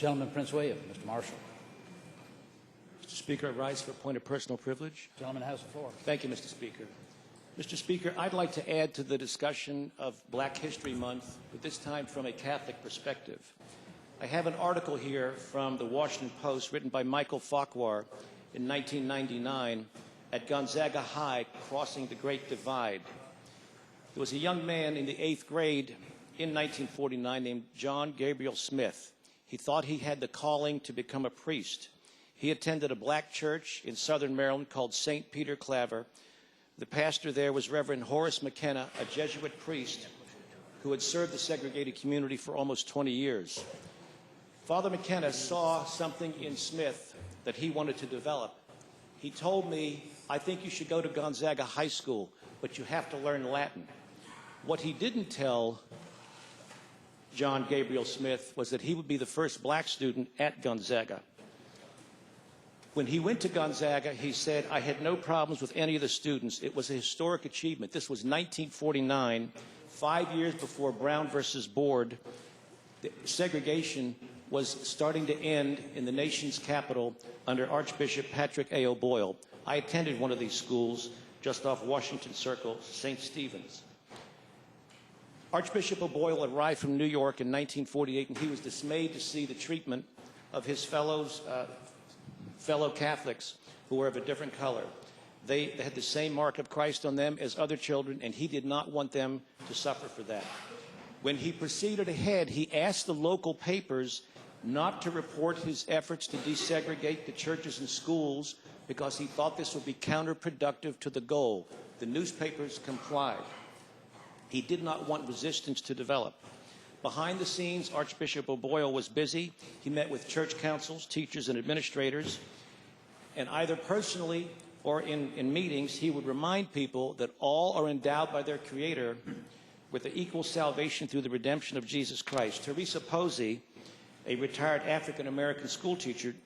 Gentleman, Prince William. Mr. Marshall. Mr. Speaker, I rise for a point of personal privilege. Gentleman has the floor. Thank you, Mr. Speaker. Mr. Speaker, I'd like to add to the discussion of Black History Month, but this time from a Catholic perspective. I have an article here from the Washington Post written by Michael Farquhar in 1999 at Gonzaga High, Crossing the Great Divide. There was a young man in the 8th grade in 1949 named John Gabriel Smith. He thought he had the calling to become a priest. He attended a black church in southern Maryland called St. Peter Claver. The pastor there was Reverend Horace McKenna, a Jesuit priest who had served the segregated community for almost 20 years. Father McKenna saw something in Smith that he wanted to develop. He told me, "I think you should go to Gonzaga High School, but you have to learn Latin." What he didn't tell John Gabriel Smith was that he would be the first black student at Gonzaga. When he went to Gonzaga, he said, "I had no problems with any of the students. It was a historic achievement." This was 1949, 5 years before Brown versus Board. The segregation was starting to end in the nation's capital under Archbishop Patrick A. O'Boyle. I attended one of these schools just off Washington Circle, St. Stephen's. Archbishop O'Boyle arrived from New York in 1948, and he was dismayed to see the treatment of his fellow Catholics who were of a different color. They had the same mark of Christ on them as other children, and he did not want them to suffer for that. When he proceeded ahead, he asked the local papers not to report his efforts to desegregate the churches and schools because he thought this would be counterproductive to the goal. The newspapers complied. He did not want resistance to develop. Behind the scenes, Archbishop O'Boyle was busy. He met with church councils, teachers, and administrators, and either personally or in meetings, he would remind people that all are endowed by their Creator with the equal salvation through the redemption of Jesus Christ. Teresa Posey, a retired African-American school teacher,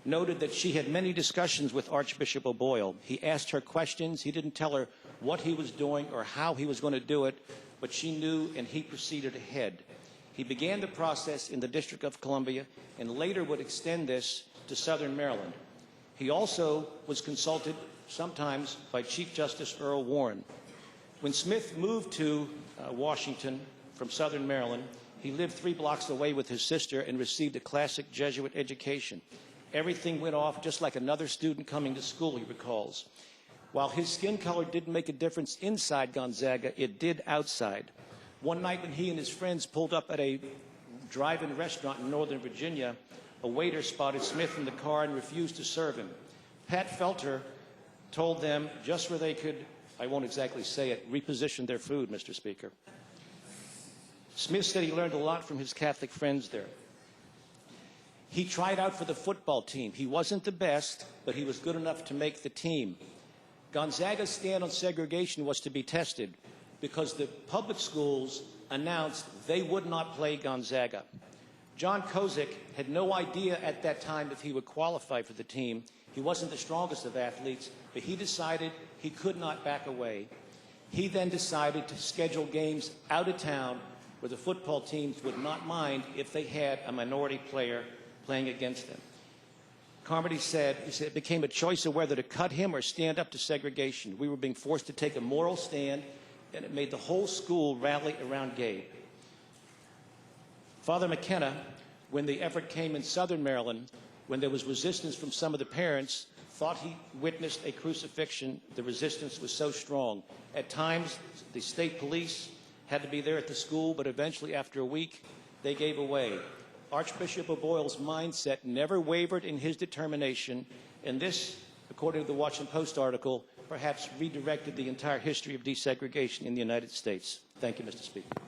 noted that she had many discussions with Archbishop O'Boyle. He asked her questions. He didn't tell her what he was doing or how he was going to do it, but she knew, and he proceeded ahead. He began the process in the District of Columbia and later would extend this to Southern Maryland. He also was consulted sometimes by Chief Justice Earl Warren. When Smith moved to Washington from Southern Maryland, he lived 3 blocks away with his sister and received a classic Jesuit education. Everything went off just like another student coming to school, he recalls. While his skin color didn't make a difference inside Gonzaga, it did outside. One night when he and his friends pulled up at a drive-in restaurant in Northern Virginia, a waiter spotted Smith in the car and refused to serve him. Pat Felter told them just where they could, I won't exactly say it, reposition their food, Mr. Speaker. Smith said he learned a lot from his Catholic friends there. He tried out for the football team. He wasn't the best, but he was good enough to make the team. Gonzaga's stand on segregation was to be tested because the public schools announced they would not play Gonzaga. John Kozik had no idea at that time if he would qualify for the team. He wasn't the strongest of athletes, but he decided he could not back away. He then decided to schedule games out of town where the football teams would not mind if they had a minority player playing against them. Carmody said, it became a choice of whether to cut him or stand up to segregation. We were being forced to take a moral stand, and it made the whole school rally around Gabe. Father McKenna, when the effort came in Southern Maryland, when there was resistance from some of the parents, thought he witnessed a crucifixion. The resistance was so strong. At times, the state police had to be there at the school, but eventually, after a week, they gave away. Archbishop O'Boyle's mindset never wavered in his determination, and this, according to the Washington Post article, perhaps redirected the entire history of desegregation in the United States. Thank you, Mr. Speaker.